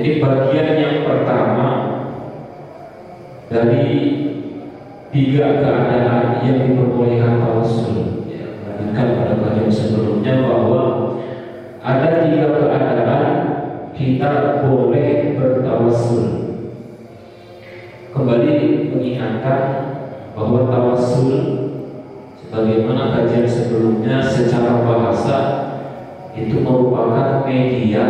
Ini bagian yang pertama dari 3 keadaan yang diperbolehkan tawassul. Lanjutkan pada bagian sebelumnya bahwa ada 3 keadaan kita boleh bertawassul. Kembali mengingatkan bahwa tawassul sebagaimana kajian sebelumnya secara bahasa itu merupakan media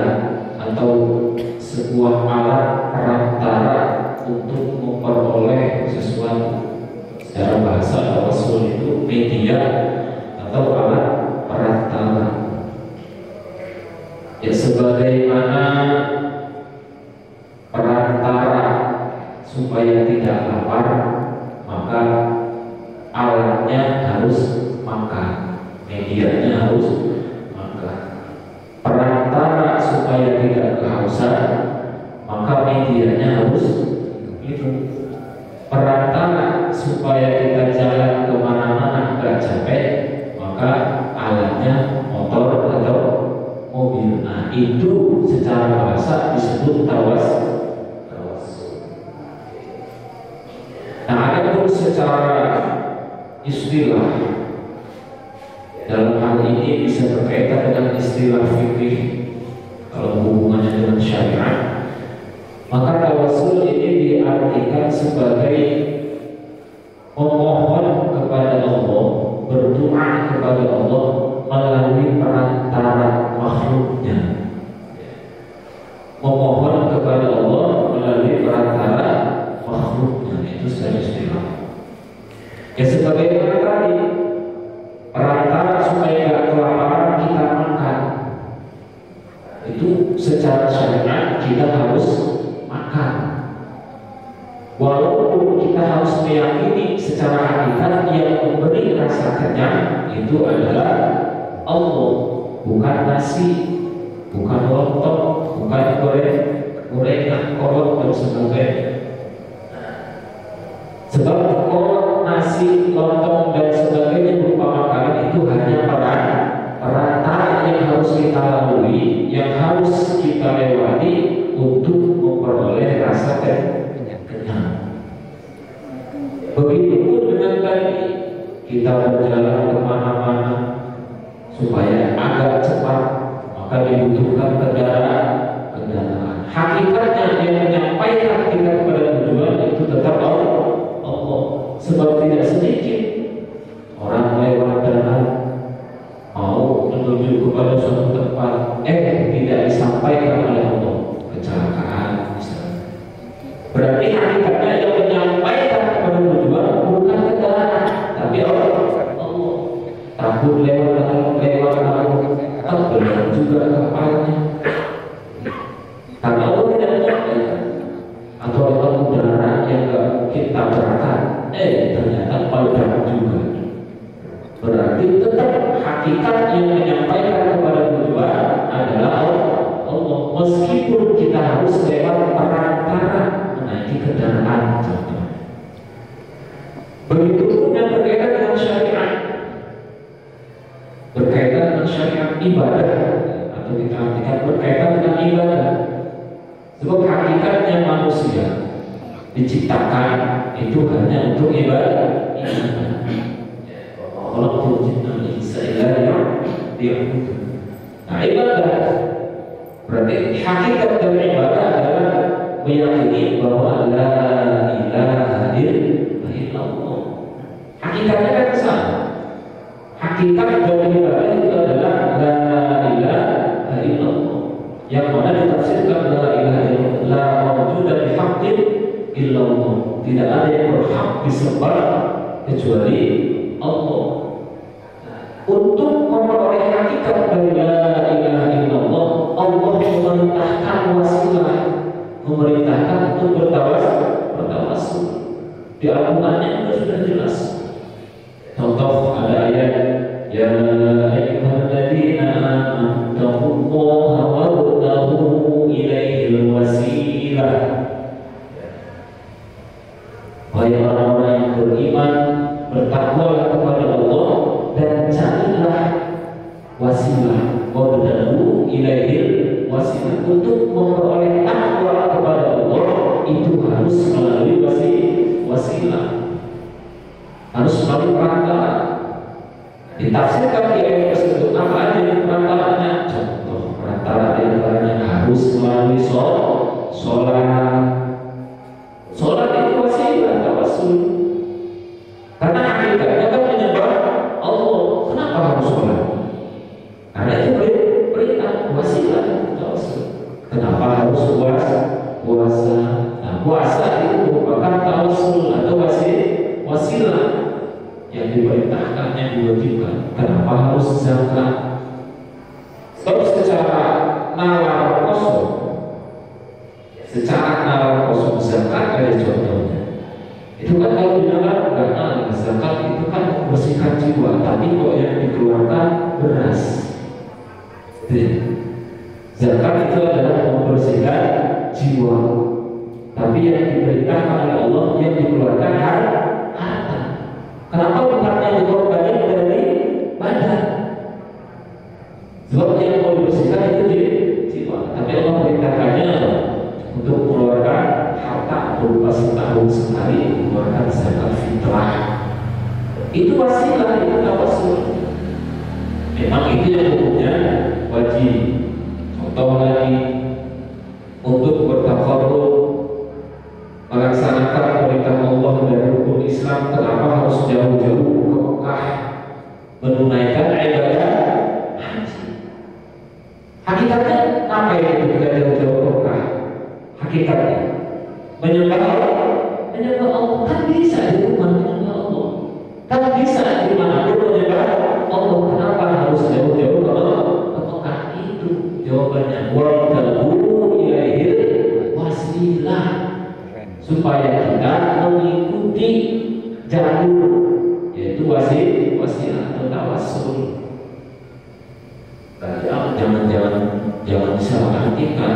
atau sebuah alat perantara untuk memperoleh sesuatu. Secara bahasa tawassul itu media atau alat perantara. Ya, sebagaimana perantara supaya tidak lapar, maka alatnya harus makan, medianya harus makan. Perantara supaya tidak kehausan, maka medianya harus minum. Perantara supaya kita jalan kemana-mana nggak capek, maka alatnya motor atau mobil. Nah, itu secara bahasa disebut tawassul. Nah, ada pun secara istilah, dalam hal ini bisa berkaitan dengan istilah fikih kalau hubungannya dengan syariat, maka tawassul ini diartikan sebagai memohon kepada Allah, berdoa kepada Allah melalui perantara makhluknya. Memohon kepada Allah melalui perantara makhluknya, itu secara istilah. Ya, sebagaimana tadi perantara supaya tidak kelaparan kita makan, itu secara syariat kita harus makan. Walaupun kita harus meyakini secara hakikat yang memberi rasa kenyang itu adalah Allah, bukan nasi, bukan lontong, bukan gorengan, kolak dan sebagainya. Sebab kolak, nasi, lontong dan sebagainya berupa makanan itu hanya perantara yang harus kita lalui, yang harus kita lewati untuk memperoleh rasa kenyang. Begitupun dengan tadi kita berjalan kemana-mana supaya agak cepat, maka dibutuhkan kendaraan. Hakikatnya yang menyampaikan kita kepada tujuan itu tetap Allah. Sebab tidak sedikit orang lewat jalan mau menuju kepada suatu tempat, tidak disampaikan oleh Allah, kecelakaan misalnya. Berarti hakikatnya yang menyampaikan kepada tujuan bukan kendaraan, tapi Allah. Takut lewat benar juga kapalnya. Karena Allah tidak menyampaikan, atau lewat udara yang gak mungkin tabrakan, ternyata peledak juga. Berarti tetap hakikat yang menyampaikan kepada tujuan adalah Allah, meskipun kita harus lewat perantara menaiki kendaraan contohnya. Begitupun yang berkaitan dengan syariat, berkaitan dengan syariat ibadah, atau kita artikan berkaitan dengan ibadah. Sebab hakikatnya manusia diciptakan itu hanya untuk ibadah. Allah berfirman, nah, ibadah berarti hakikat dari ibadah adalah meyakini bahwa la ilaha illallah. Hakikatnya kan sama. Hakikat dari ibadah itu adalah la ilaha illallah, yang mana ditafsirkan la ilaha illallah, la mawjuda bi haqqin illallah, tidak ada yang berhak disembah kecuali Allah. Untuk memperoleh hakikat dari la ilaha illallah, Allah memerintahkan wasilah, memerintahkan untuk bertawassul. Di Al-Qur'annya sudah jelas. Contoh ada ayat, ya ayyuhalladzina amanu taqullaha wabtaghu ilaihil wasilah. Wahai orang-orang yang beriman, bertakwalah kepada Allah dan carilah wasilah, wabtaghu ilaihil wasilah, untuk memperoleh takwa harus melalui wasilah, harus melalui perantara. Ditafsirkan di ayat tersebut apa aja perantaranya? Contoh perantara diantaranya harus melalui sholat. Sholat itu wasilah tawassul. Karena hakikatnya kan menyembah Allah. Kenapa harus sholat? Karena itu perintah wasilah tawassul. Kenapa harus puasa? Nah, puasa itu merupakan tawassul atau wasilah yang diperintahkan, yang diwajibkan. Kenapa harus zakat? Sebab secara nalar kosong, zakat ada contohnya. Itu kan kalau dibilang enggak, zakat itu kan membersihkan jiwa. Tapi kok yang dikeluarkan beras. Zakat itu adalah membersihkan jiwa. Tapi yang diperintahkan oleh Allah yang dikeluarkan harta. Kenapa bukannya dikorbankan dari badan? Sebab yang mau dibersihkan itu jiwa. Tapi Allah perintahkannya untuk mengeluarkan harta berupa setahun sekali mengeluarkan zakat fitrah. Itu wasilah, itu tawassul. Memang itu yang hukumnya wajib. Contoh lagi, untuk bertakarrub melaksanakan perintah Allah dari hukum Islam, kenapa harus jauh-jauh ke Mekah menunaikan ibadah haji? Hakikatnya apa itu kita jauh-jauh ke Mekah? Hakikatnya menyembah Allah kan bisa di rumah menyembah Allah, kan bisa di mana pun menyembah Allah. Kenapa harus jauh-jauh ke Mekah? Itu jawabannya wabtaghu ilaihil wasilah, supaya kita mengikuti jalur, yaitu wasilah atau tawassul. Jangan disalahartikan.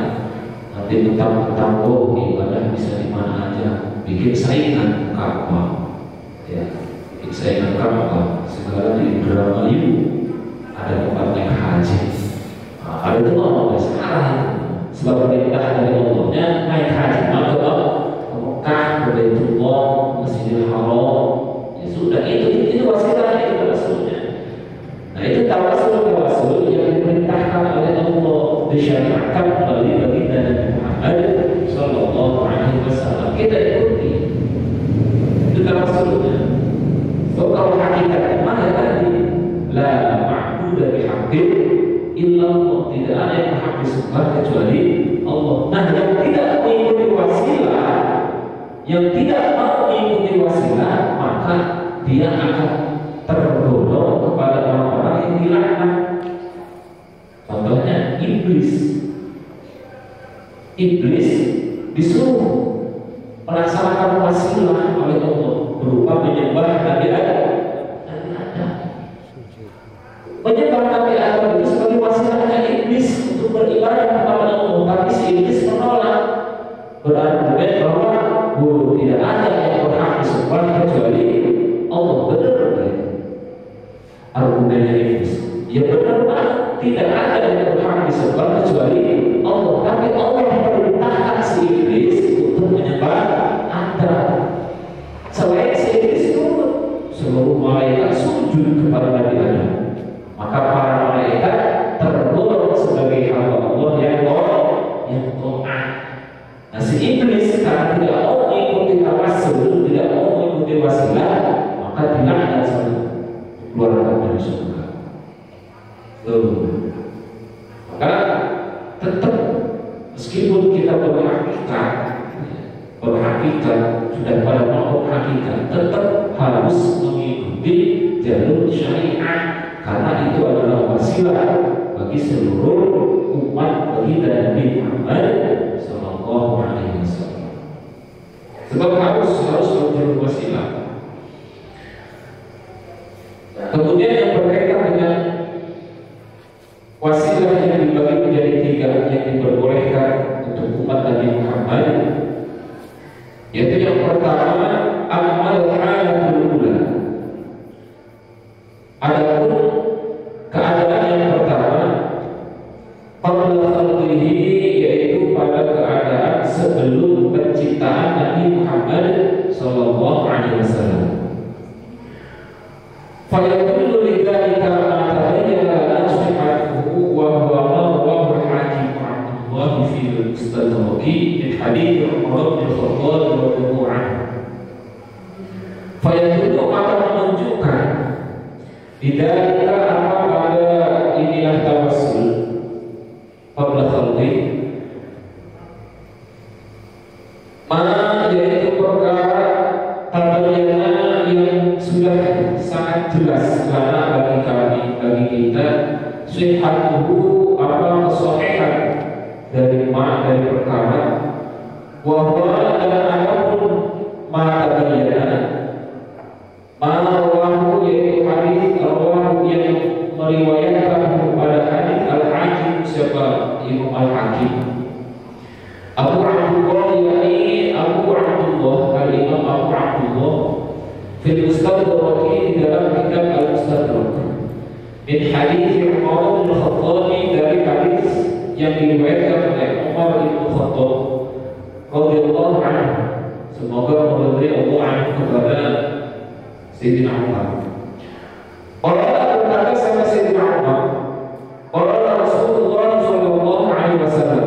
Nanti mentang-mentang ibadah bisa di mana aja, bikin saingan Ka'bah, ya, bikin saingan Ka'bah. Segala di Indramayu ada tempat naik haji. Ada itu ngomong sekarang, sebab perintah dari Allahnya naik haji. Maka Mekah, Baitullah, Masjidil Haram, ya sudah, itu wasilah, itu tawassulnya. Nah, itu tawassul yang diperintahkan oleh Allah, disyariatkan melalui baginda Nabi Muhammad sallallahu alaihi wasallam. Kita ikuti, itu tawassulnya. So, kalau hakikatnya mana tadi? La ma'budu bihaqqin illa Allah, tidak ada yang berhak disembah kecuali Allah. Nah, yang tidak mengikuti wasilah, yang tidak mau mengikuti wasilah, maka dia akan tergolong kepada orang-orang yang dilaknat. Contohnya Iblis disuruh melaksanakan wasilah oleh Allah berupa menyembah Nabi Adam. Menyembah Nabi Adam itu sebagai wasilahnya Iblis untuk beribadah kepada Allah, tapi si Iblis menolak, berargumen bahwa tidak ada yang berhak disembah kecuali Allah. Benar argumennya Iblis? Ya benar banget, tidak ada yang berhak disembah kecuali Allah. Tapi Allah perintahkan si Iblis untuk menyembah Adam. Selain si Iblis turun, seluruh malaikat sujud kepada Nabi Adam. Maka para malaikat tergolong sebagai hamba Allah yang taat. Nah, si Iblis karena tidak mau mengikuti tawassul, tidak mau mengikuti wasilah, maka dilaknat sama keluarga dari surga. Maka tetap meskipun kita berhakikat sudah pada pokok hakikat, tetap harus mengikuti jalur syariat, karena itu adalah wasilah bagi seluruh umat baginda Nabi Muhammad sallallahu alaihi wasallam. Sebab harus jalur wasilah. Kemudian yang berkaitan dengan wasilah yang dibagi menjadi 3 yang diperbolehkan untuk umat Nabi Muhammad, yaitu yang pertama amal halatul ula. Adapun keadaan yang pertama qabla khalqihi, yaitu pada keadaan sebelum penciptaan Nabi sallallahu alaihi wasallam. Fayadullu lidzalika ma tabayyana nasihatuhu wa huwa ma rawahu al-Hakim Abdullah fi al-Mustadrak min hadits Umar bin Khattab radhiyallahu anhu. Fayadullu maka menunjukkan lidzalika apa pada inilah tawassul qabla khalqi, mana yaitu perkara tabayyana yang sudah sangat jelas karena bagi kita sihatuhu apa kesahihan dari perkara wahwa dan adapun ma tabayyana rawahu yaitu hadis rawahu yang meriwayatkan pada hadis al-Hakim siapa Imam al-Hakim Abu Abdullah yakni Abu Abdullah al-Imam Abu Abdullah fil Mustadrak di dalam kitab al-Mustadrak min hadis Umar bin Khattab dari hadis yang diriwayatkan oleh Umar bin Khattab radhiyallahu anhu, semoga meridai Allah anhu kepada Sayyidina Umar. Allah berkata sama Sayyidina Umar, Allah Rasulullah sallallahu alaihi wasallam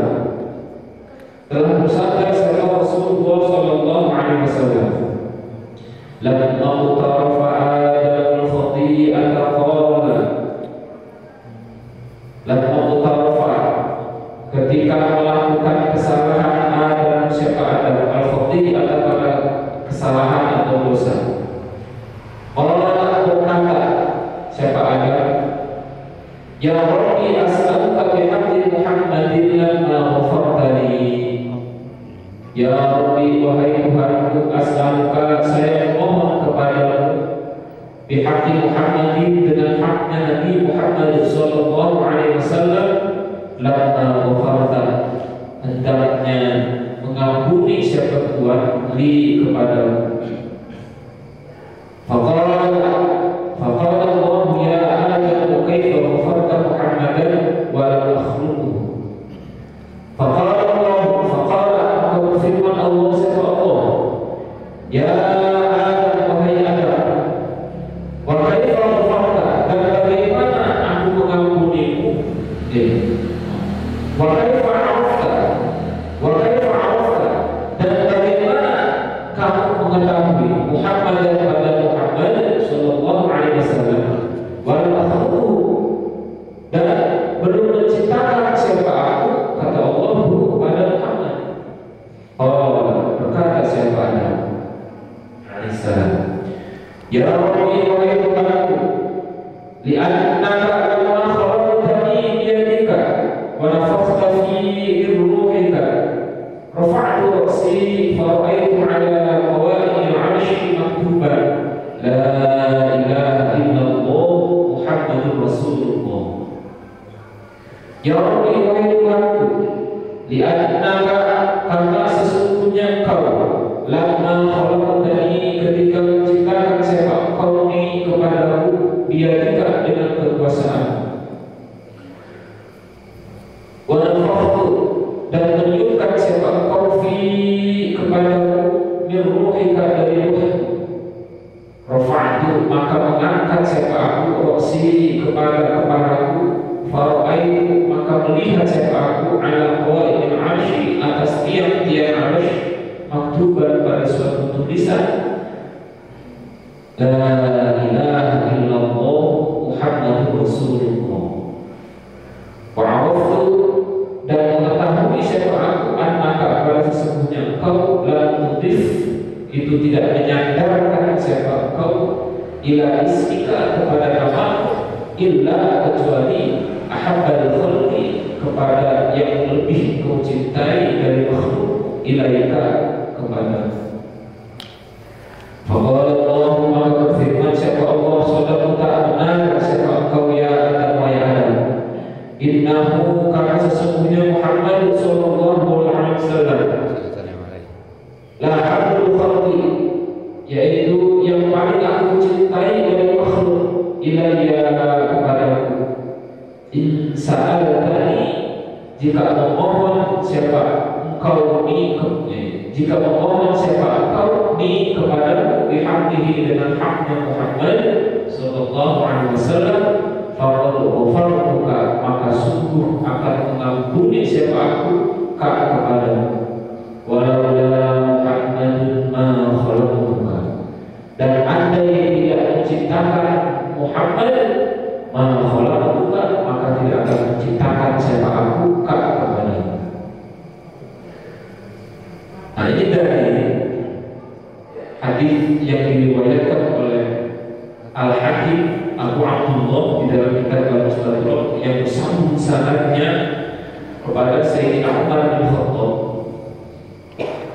telah bersabda sama Rasulullah sallallahu alaihi wasallam, lamma tarafa Adam khati'ata qala, lamma tarafa ketika melakukan kesalahan Adam siapa Adam al-khati'ata pada kesalahan atau dosa. Allah berkata siapa Adam, ya Rabbi as'aluka bihamdi Muhammadin lamma ghafartani. Ya Rabbi wahai Tuhanku, as'aluka saya mohon kepadamu bihamdi Muhammadin dengan haknya Nabi Muhammad sallallahu alaihi wasallam lamma ghafarta hendaknya mengampuni siapa Tuhan li kepadamu. Faqala Allah ya Adam kaifa ghafarta Muhammadan wa lam akhluquhu. Faqala firman Allah siapa Allah, ya Adam wahai Adam, wa kaifa ghafarta dan bagaimana aku mengampunimu, wa kaifa arafta dan bagaimana kamu mengetahui Muhammad pada Muhammad sallallahu alaihi wasallam wa lam akhluquhu dan belum menciptakan siapa aku, kata Allah kepada Muhammad. Oh, berkata siapa Adam alaihissalam, ya Rabbi wahai Tuhanku, li'annaka lamma khalaqtani biyadika wa nafakhta fi ruhika rafa'tu ra'si fa ra'aytu 'ala qawa'im al-'arsy maktuban la ilaha illallah Muhammadur Rasulullah. Ya Rabbi wahai Tuhanku, li'annaka karena sesungguhnya Engkau lamma khalaqtani ketika menciptakan siapa Engkau ni kepadaku biyadika dengan kekuasaan wa nafakhtu dan meniupkan siapa Engkau fi kepadaku min ruhika dari ruhku rafa'tu maka mengangkat siapa aku ra'si kepada kepalaku fara'aitu maka melihat siapa aku ala qawa'il arsy atas tiang-tiang arsy maktuban pada suatu tulisan la ilaha illallah Muhammadur Rasulullah. Wa'araftu dan mengetahui siapa aku annaka pada sesungguhnya engkau la tudif itu tidak menyandarkan siapa engkau ila ismika kepada namamu illa kecuali ahabbal khalqi kepada yang lebih kau cintai dari makhluk ilaika kepada. Faqala Allah maka berfirman siapa Allah sallallahu ta'ala siapa engkau ya Adam wa ya Adam, innahu karena sesungguhnya Muhammad sallallahu alaihi wasallam la habbul khalqi yaitu yang paling aku cintai dari makhluk ilayya kepadaku. In sa'altani jika memohon siapa engkau ni jika memohon siapa engkau ni kepada bihamdihi, dengan haknya Muhammad sallallahu alaihi wasallam, faqad ghafartuka, maka sungguh akan mengampuni siapa aku kepadamu. Walaula Muhammadun ma khalaqtuka, dan andai tidak menciptakan Muhammad, ma khalaqtuka, maka tidak akan menciptakan siapa aku kepadamu. Nah, ini dari hadis yang diriwayatkan oleh Al-Hakim Abu Abdullah di dalam kitab Al-Mustadrak yang bersambung sanadnya kepada Sayyidina Umar bin Khattab,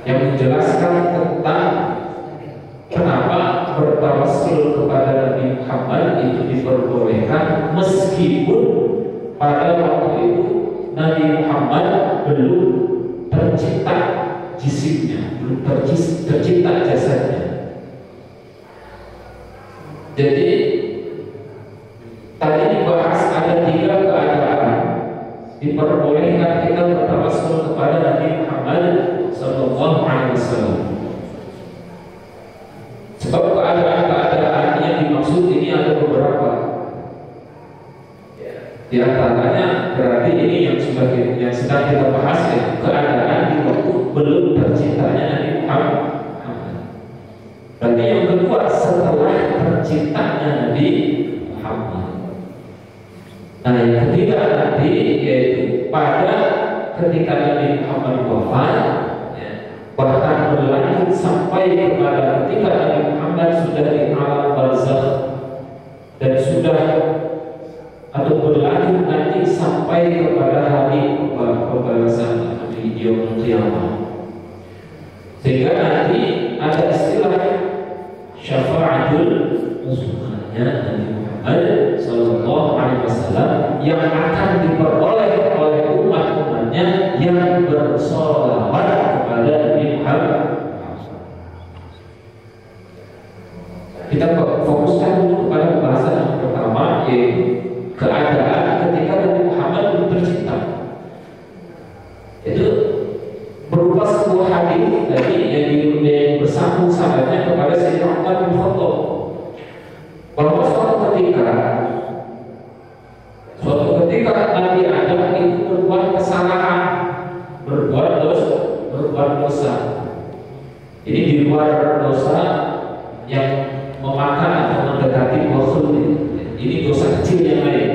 yang menjelaskan tentang kenapa bertawassul kepada Nabi Muhammad itu diperbolehkan meskipun pada waktu itu Nabi Muhammad belum tercipta jisimnya, belum tercipta jasadnya. Jadi tadi dibahas ada 3 keadaan diperbolehkan kita bertawassul kepada Nabi Muhammad sallallahu alaihi wasallam. Sebab keadaan-keadaan yang dimaksud ini ada beberapa. Di antaranya berarti ini yang sedang kita bahas, ya, keadaan di waktu belum terciptanya Nabi Muhammad. Berarti yang kedua setelah terciptanya Nabi Muhammad. Nah, yang ketiga nanti yaitu pada ketika Nabi Muhammad wafat, ya, bahkan berlanjut sampai kepada ketika Nabi Muhammad sudah di alam barzakh dan sudah atau berlanjut nanti sampai kepada hari pembalasan di yaumul qiyamah. Sehingga nanti ada istilah syafa'atul uzmanya Nabi Muhammad sallallahu alaihi wasallam yang akan diperoleh oleh umat-umatnya yang bersolawat kepada Nabi Muhammad. Kita fokuskan dulu kepada pembahasan yang pertama, yaitu keadaan ketika Nabi Muhammad belum tercipta. Itu berupa sebuah hadis tadi yang bersambung sanadnya kepada Sayyidina Umar bin Khattab, bahwa suatu ketika Nabi Adam itu berbuat kesalahan, berbuat dosa. Ini di luar dosa yang memakan atau mendekati makhluk. Ini dosa kecil yang lain.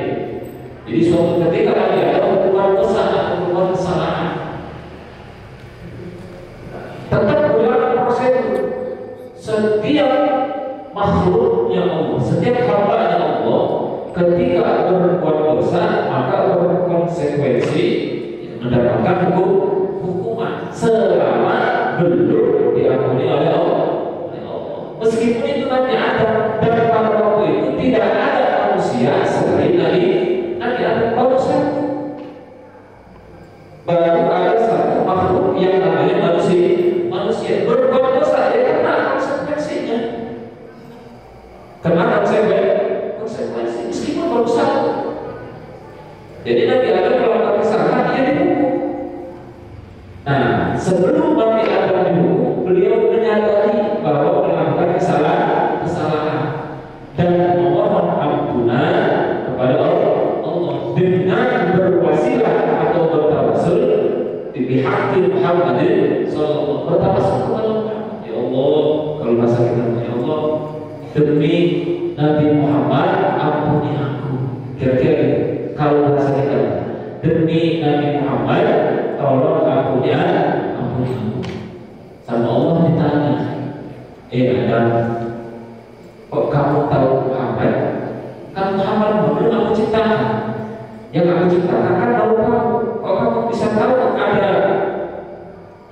Jadi suatu ketika Nabi Adam berbuat dosa atau berbuat kesalahan, tetap berjalan prosedur. Setiap makhluknya Allah, setiap hamba-Nya Allah, ketika berbuat dosa maka berkonsekuensi mendapatkan hukuman selama belum diampuni oleh Allah. Meskipun itu Nabi Adam, dan pada waktu itu tidak ada manusia selain Nabi Adam, baru satu. Baru ada satu makhluk yang namanya manusia berbuat dosa, ya kena konsekuensinya. Kena konsekuensi meskipun baru satu. Jadi Nabi Adam melakukan kesalahan, dia dihukum. Nah, sebelum Nabi Adam dihukum, beliau menyadari bahwa melakukan kesalahan dan memohon ampunan kepada Allah dengan berwasilah atau bertawassul di haqqi Muhammadin sallallahu bertawassul kepada Muhammad. Ya Allah, kalau bahasa kita, ya Allah, demi Nabi Muhammad ampuni aku. Kira-kira kalau bahasa kita, demi Nabi Muhammad tolong ampuni aku. Sama Allah ditanya, Adam, kok kamu tahu Muhammad? Kan Muhammad belum aku ciptakan. Yang aku ciptakan kan tahu kamu. Kok kamu bisa tahu ada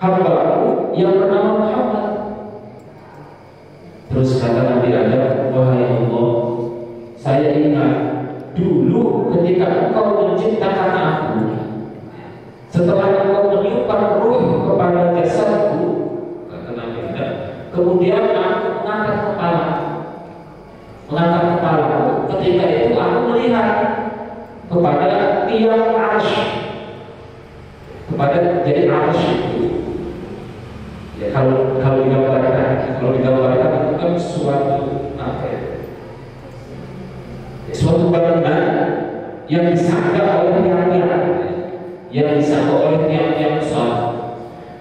hamba-Mu yang bernama Muhammad? Terus kata Nabi Adam, wahai Allah, saya ingat dulu ketika Engkau menciptakan aku, setelah Engkau meniupkan ruh kepada jasadku, kata Nabi Adam, kemudian aku mengangkat kepalaku. Ketika itu aku melihat kepada tiang arsy, kepada jadi arsy itu. Ya, kalau digambarkan itu kan yang disangka oleh tiang-tiang, yang disangka oleh tiang-tiang sholat.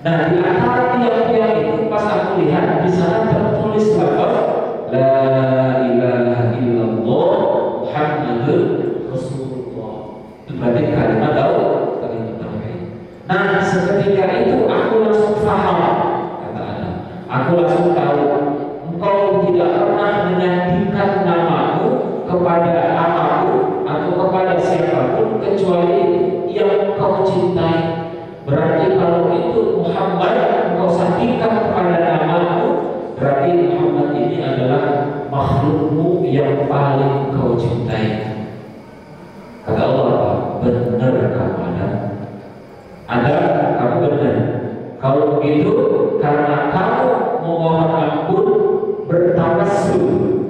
Nah, di antara tiang-tiang itu pas aku lihat di sana tertulis lafaz la ilaha illallah Muhammadur Rasulullah. Itu berarti kalimat tauhid. Nah, seketika itu aku langsung paham, kata Adam. Aku langsung tahu engkau tidak pernah menyandingkan namamu kepada apapun atau kepada siapapun kecuali yang kau cintai. Berarti kalau itu Muhammad engkau sandingkan kepada namamu, berarti Muhammad ini adalah makhlukmu yang paling kau cintai. Kata Allah, benar kamu Adam, kamu benar. Kalau begitu, karena kamu memohon ampun, bertawassul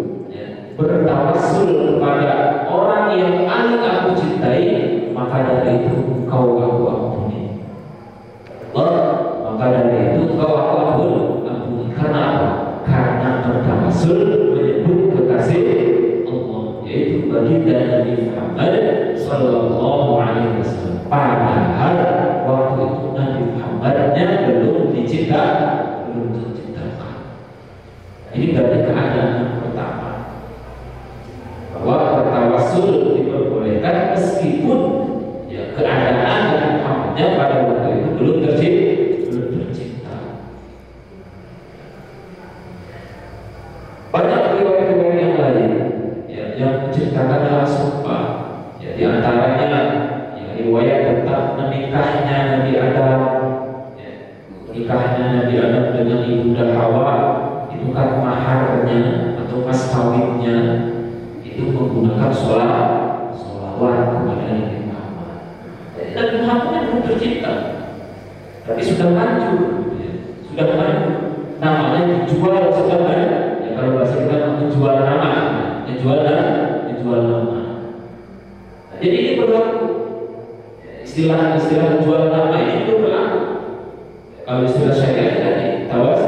kepada orang yang paling aku cintai, maka dari itu engkau aku ampuni. Maka dari itu engkau aku ampuni. Karena apa? Karena bertawassul menyebut kekasih Allah, yaitu baginda Nabi Muhammad Sallallahu Alaihi Wasallam. Padahal waktu itu Nabi Muhammadnya belum diciptakan. Ini berarti keadaan yang pertama, bahwa bertawassul diperbolehkan meskipun ya, keadaan Nabi Muhammadnya pada waktu itu belum tercipta. Banyak riwayat-riwayat yang lain ya, yang menceritakan hal serupa. Ya, di antaranya ya, riwayat tentang menikahnya Nabi Adam, ya, nikahnya Nabi Adam dengan ibunda Hawa, itu kan maharnya atau mas kawinnya itu menggunakan sholawat kepada Nabi Muhammad. Jadi Nabi Muhammad belum tercipta, tapi sudah hancur, ya, sudah hancur. Namanya dijual sudah ya, kalau bahasa kita menjual nama, menjual nama. Jadi ini berlaku. Istilah menjual nama ini itu berlaku. Kalau istilah syariat tadi tawas.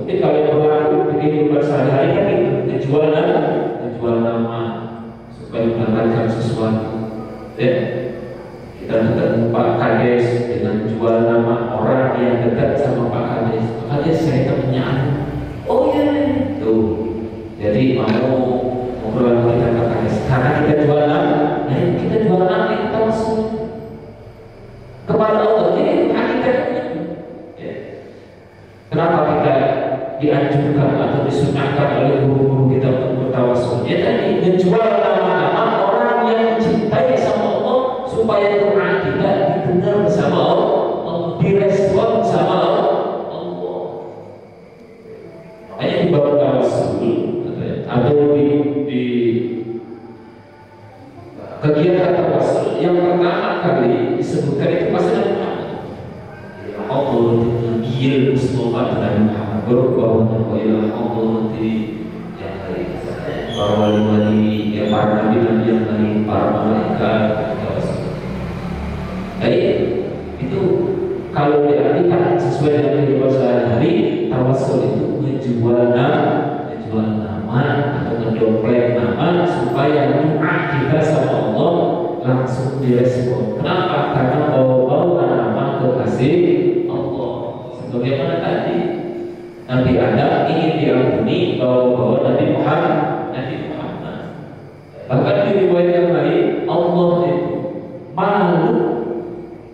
Mungkin kalau yang berlaku di kehidupan sehari-hari kan itu menjual nama supaya mendapatkan sesuatu. Ya. Kita ketemu Pak Kades dengan jual nama orang yang dekat sama Pak Kades. Pak Kades saya temannya. Oh iya, tuh. Jadi mau ngobrol kita Pak Kades. Karena kita jual nama. Kita jual nama kita langsung kepada Allah. Jadi hakikatnya ya. Kenapa kita dianjurkan atau disunahkan oleh guru-guru kita untuk bertawassul? Ya tadi menjual nama-nama orang yang mencintai sama Allah supaya doa kita didengar bersama Allah, direspon sama Allah. Makanya dibawa tawassul atau di kegiatan tawassul yang pertama kali disebutkan itu masalah Muhammad. Allah gil Mustafa dan Muhammad berubah ilah Allah di yang lain, para wali-wali, ya para nabi-nabi yang lain, para malaikat. Jadi itu kalau diartikan sesuai dengan kehidupan sehari-hari, tawassul itu menjual nama atau mendompleng nama supaya doa kita sama Allah langsung direspon. Kenapa? Karena bawa nama kekasih Allah. Sebagaimana tadi Nabi Adam ingin diampuni bawa Nabi Muhammad. Bahkan di riwayat yang lain Allah itu malu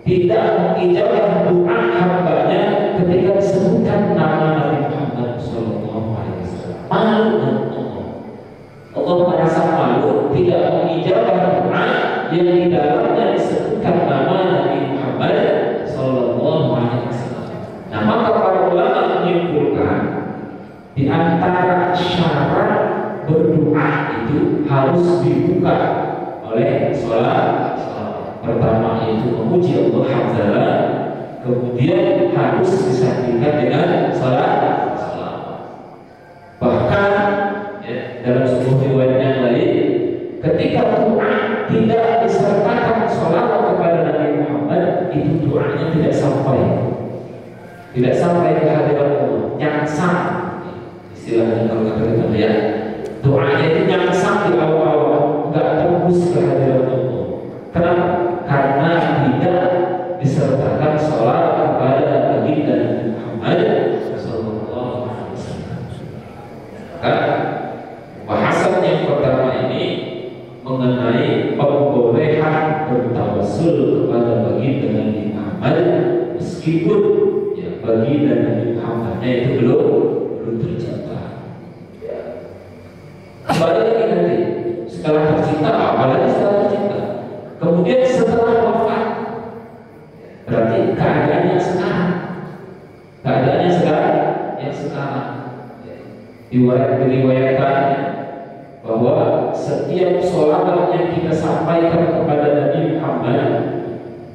tidak mengijabah doa hambanya ketika disebutkan nama Nabi Muhammad Sallallahu Alaihi Wasallam. Malu Allah merasa malu tidak mengijabah doa yang di dalamnya disebutkan nama Nabi Muhammad Sallallahu Alaihi Wasallam. Nah, maka para ulama menyimpulkan di antara syarat berdoa itu harus dibuka oleh sholat. Pertama itu memuji Allah hamdalah, kemudian harus disandingkan dengan salat. Bahkan ya, dalam sebuah riwayat yang lain, ketika doa tidak disertakan salat kepada Nabi Muhammad, itu doanya tidak sampai ke hadirat Allah, nyangsang. Istilahnya kalau kata kita ya, doanya itu nyangsang di awal-awal, nggak tembus ke hadirat Allah. Kenapa? Karena tidak disertakan sholat kepada baginda Nabi Muhammad Sallallahu Alaihi Wasallam. Bahasan yang pertama ini mengenai pembolehan bertawassul kepada baginda Nabi Muhammad meskipun ya baginda Nabi Muhammadnya itu belum tercipta. Kembali lagi nanti setelah tercipta, apalagi setelah tercipta. Kemudian setelah wafat, berarti keadaannya sekarang. Keadaannya sekarang, yang sekarang. Diriwayatkan bahwa setiap sholawat yang kita sampaikan kepada Nabi Muhammad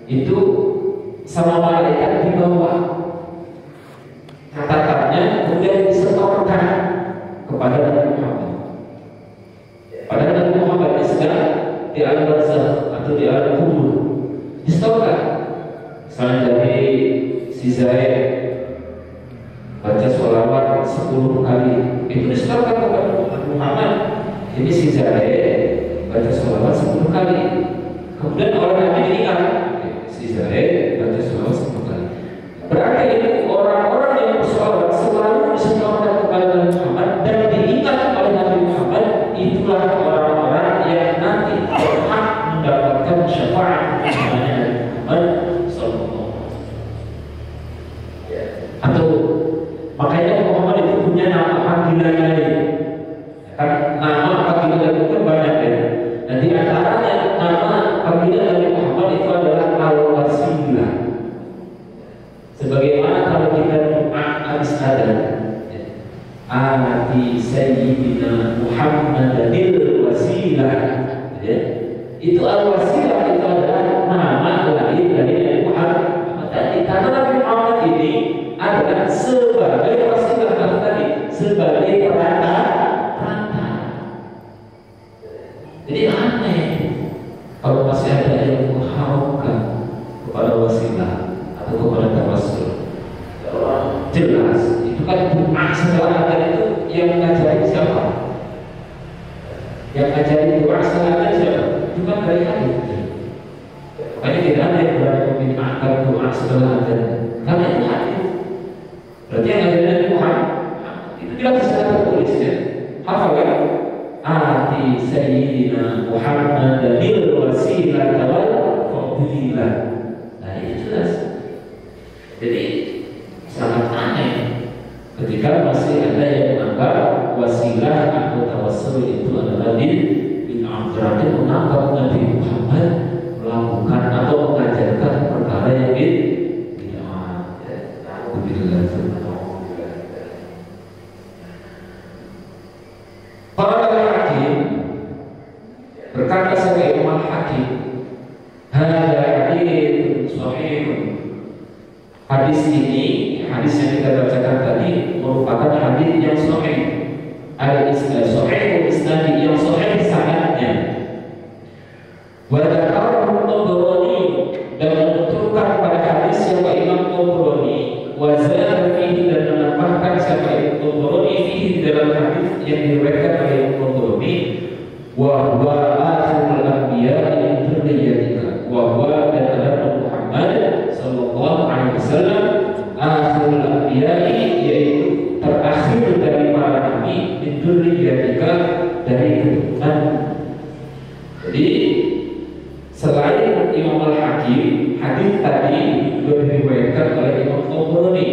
itu sama malaikat di bawah catatannya, kemudian disetorkan kepada Nabi Muhammad. Padahal Nabi Muhammad sedang di alam barzakh atau di alam kubur, disetorkan. Misalnya dari si Zaid baca sholawat 10 kali, itu disetorkan kepada Muhammad. Jadi si Zaid baca sholawat 10 kali, kemudian orang Nabi diingat, si Zaid baca sholawat 10 kali. Berarti ini orang-orang yang bersolawat selalu disetorkan kepada Nabi Muhammad dan diingat oleh Nabi Muhammad. Itulah orang-orang yang nanti berhak mendapatkan syafaat Nabi Muhammad Sallallahu Alaihi Wasallam. Atau makanya Muhammad itu punya nama panggilan lain. Nama panggilan itu kan banyak ya. Dan di antaranya nama panggilan Nabi Muhammad itu adalah Al-Wasilah. Sebagaimana kalau kita doa habis adzan, Ati Sayyidina Muhammadil Wasilah, ya. Itu Al-Wasilah itu adalah nama lain dari Nabi Muhammad tadi. Karena Nabi Muhammad ini adalah sebagai wasilah tadi, sebagai perantara. Jadi aneh kalau masih ada yang mengharapkan kepada wasilah atau kepada tawassul. Jelas itu kan doa setelah adzan itu yang ngajari siapa? Yang ngajari doa setelah adzan siapa? Itu kan dari hadis. Makanya tidak ada yang berani memintakan doa setelah adzan, karena itu hadis. Berarti yang ngajari Nabi Muhammad itu tidak bisa tertulis ya. Hafal kan? Ati Sayyidina Muhammadil Wasilah wal Fadilah. Nah ini jelas. Jadi sangat aneh ketika masih ada yang menganggap wasilah atau tawassul itu adalah berarti menganggap Nabi Muhammad melakukan atau mengajarkan perkara yang bid'ah. Berkata sebagai Imam Hakim, hadza hadits sahih. Hadis ini, hadis yang kita bacakan tadi merupakan hadis yang sahih. Al-isnad sahih, isnad yang sahih sanadnya. Wa dzakarahu Tabrani, dan menunjukkan pada hadis yang Imam Tabrani, wa zada fihi, dan menambahkan siapa Imam Tabrani fihi dalam hadis yang diriwayatkan oleh Imam Tabrani, wa huwa akhirul anbiya min dzurriyyatika, wa huwa dan adalah Muhammad sallallahu alaihi wasallam akhirul anbiya, yaitu terakhir dari para nabi, min dzurriyyatika, dari keturunan. Jadi selain Imam Al-Hakim, hadis tadi juga diriwayatkan oleh Imam Tabrani.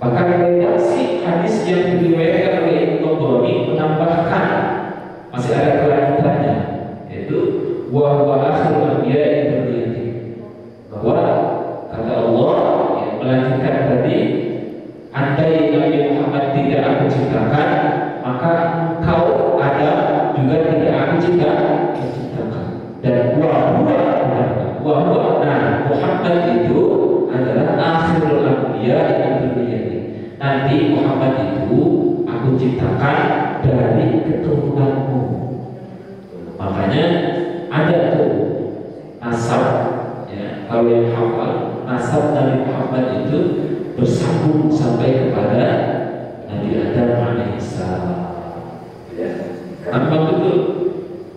Bahkan redaksi hadis yang diriwayatkan oleh Imam Tabrani menambahkan, masih ada kelanjutannya, yaitu wa huwa akhirul anbiya dzurriyyati, bahwa kata Allah yang melanjutkan tadi, andai Nabi Muhammad tidak aku ciptakan, maka engkau ada juga tidak aku ciptakan. Dan wa huwa, nah Muhammad itu adalah akhirul anbiya dzurriyyati. Nanti Muhammad itu aku ciptakan dari keturunanmu. Makanya ada tuh nasab ya, kalau yang hafal nasab Nabi Muhammad itu bersambung sampai kepada Nabi Adam alaihissalam. Nampak betul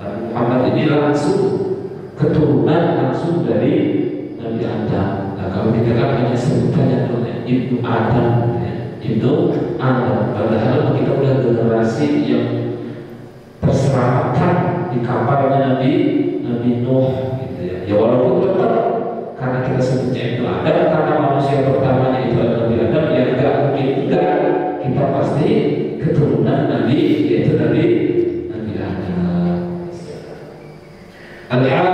Nabi Muhammad ini langsung keturunan langsung dari Nabi Adam. Nah, kalau kita kan hanya sebutannya Ibnu Adam, ya. Ibnu Adam. Padahal kita udah generasi yang terselamatkan di kapalnya Nabi Nuh, gitu ya. Ya walaupun tetap karena kita sebutnya Ibnu Adam karena manusia pertamanya itu adalah Nabi Adam, ya nggak mungkin juga kita pasti keturunan Nabi, yaitu Nabi Adam. Al-Hal